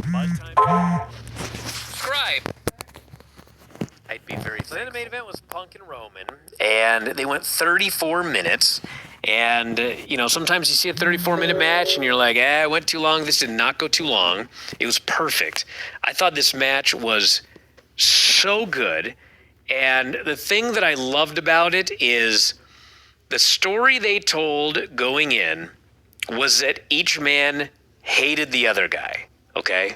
And by the time subscribe, I'd be very thankful. Then the main event was Punk and Roman, and they went 34 minutes. And, sometimes you see a 34-minute match, and you're like, it went too long. This did not go too long. It was perfect. I thought this match was so good. And the thing that I loved about it is the story they told going in was that each man hated the other guy, okay?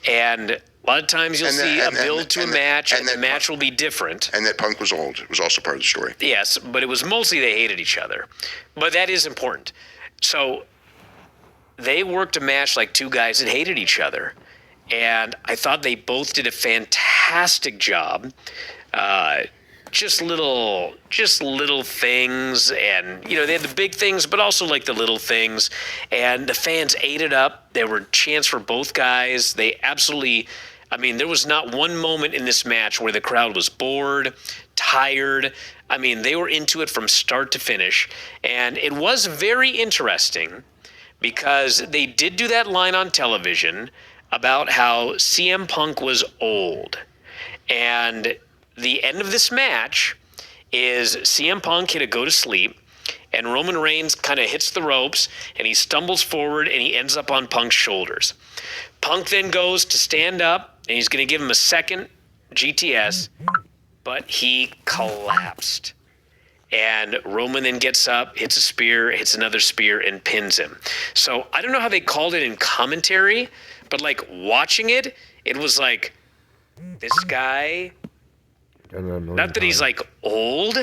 And a lot of times you'll see a build to a match, and the match will be different. And that Punk was old. It was also part of the story. Yes, but it was mostly they hated each other. But that is important. So they worked a match like two guys that hated each other. And I thought they both did a fantastic job. Just little things, and they had the big things, but also like the little things, and the fans ate it up. There were chants for both guys. They absolutely, there was not one moment in this match where the crowd was bored, tired. They were into it from start to finish, and it was very interesting because they did do that line on television about how CM Punk was old, and the end of this match is CM Punk hit a go to sleep, and Roman Reigns kind of hits the ropes, and he stumbles forward, and he ends up on Punk's shoulders. Punk then goes to stand up, and he's going to give him a second GTS, but he collapsed. And Roman then gets up, hits a spear, hits another spear, and pins him. So I don't know how they called it in commentary, but like watching it, it was like this guy... Not that he's like old,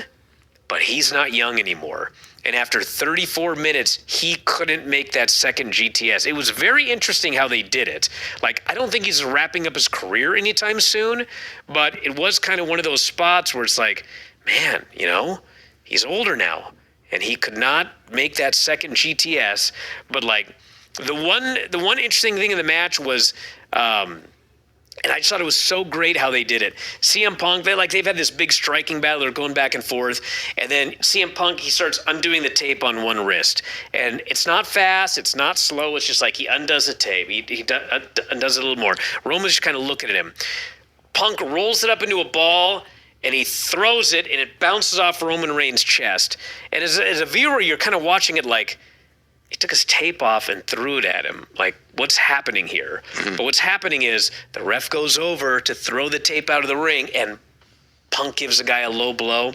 but he's not young anymore. And after 34 minutes, he couldn't make that second GTS. It was very interesting how they did it. Like, I don't think he's wrapping up his career anytime soon, but it was kind of one of those spots where it's like, man, he's older now, and he could not make that second GTS. But like, the one interesting thing in the match was, and I just thought it was so great how they did it. CM Punk, they've had this big striking battle. They're going back and forth. And then CM Punk, he starts undoing the tape on one wrist. And it's not fast. It's not slow. It's just like he undoes the tape. He undoes it a little more. Roman's just kind of looking at him. Punk rolls it up into a ball, and he throws it, and it bounces off Roman Reigns' chest. And as a viewer, you're kind of watching it like, he took his tape off and threw it at him. Like, what's happening here? Mm-hmm. But what's happening is the ref goes over to throw the tape out of the ring, and Punk gives the guy a low blow.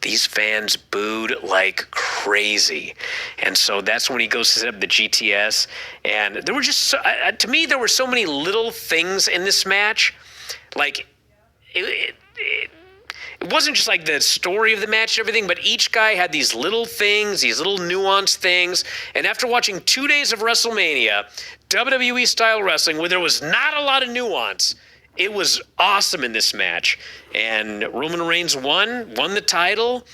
These fans booed like crazy. And so that's when he goes to set up the GTS. And there were just, to me, there were so many little things in this match. Like, it wasn't just like the story of the match and everything, but each guy had these little things, these little nuanced things. And after watching 2 days of WrestleMania, WWE-style wrestling, where there was not a lot of nuance, it was awesome in this match. And Roman Reigns won the title,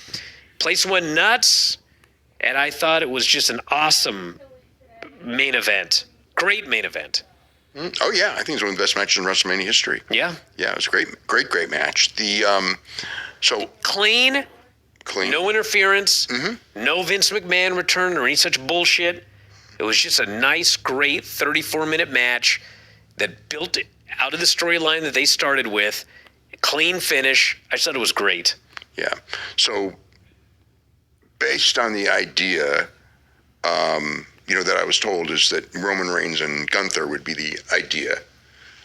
place went nuts, and I thought it was just an awesome main event. Great main event. Oh, yeah. I think it's one of the best matches in WrestleMania history. Yeah. Yeah, it was a great match. So clean. No interference. Mm-hmm. No Vince McMahon return or any such bullshit. It was just a nice, great 34-minute match that built out of the storyline that they started with. Clean finish. I just thought it was great. Yeah. So based on the idea, that I was told is that Roman Reigns and Gunther would be the idea.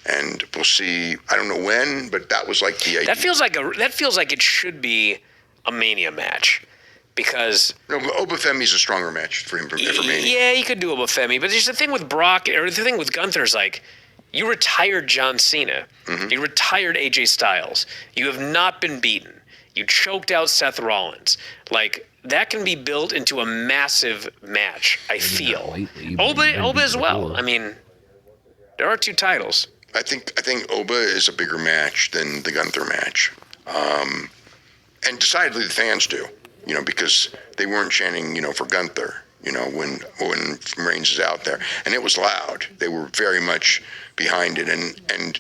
And we'll see, I don't know when, but that was like the idea. That feels like it should be a Mania match. Because Obafemi's a stronger match for him for Mania. Yeah, you could do Obafemi, but there's the thing with Brock, or the thing with Gunther is like, you retired John Cena. Mm-hmm. You retired AJ Styles. You have not been beaten. You choked out Seth Rollins. Like, that can be built into a massive match, I feel. Oba as well. There are two titles. I think Oba is a bigger match than the Gunther match. And decidedly the fans do, because they weren't chanting, for Gunther, when Reigns is out there. And it was loud. They were very much behind it. And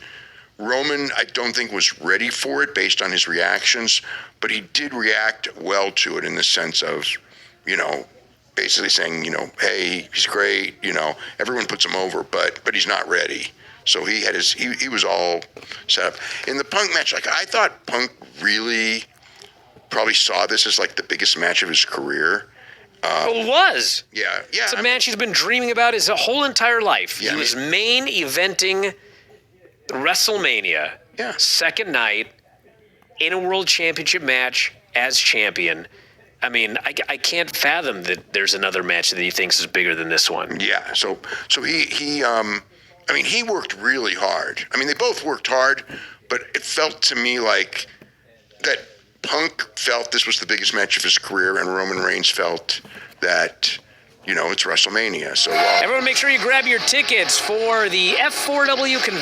Roman, I don't think, was ready for it based on his reactions, but he did react well to it in the sense of, basically saying, hey, he's great. Everyone puts him over, but he's not ready. So he had he was all set up. In the Punk match, like I thought Punk really probably saw this as like the biggest match of his career. It was. Yeah. It's a match he's been dreaming about his whole entire life. Yeah, he was main eventing WrestleMania. Yeah. Second night in a world championship match as champion. I mean, I can't fathom that there's another match that he thinks is bigger than this one. Yeah. So he worked really hard. I mean, they both worked hard, but it felt to me like that Punk felt this was the biggest match of his career, and Roman Reigns felt that, it's WrestleMania. So everyone make sure you grab your tickets for the F4W convention.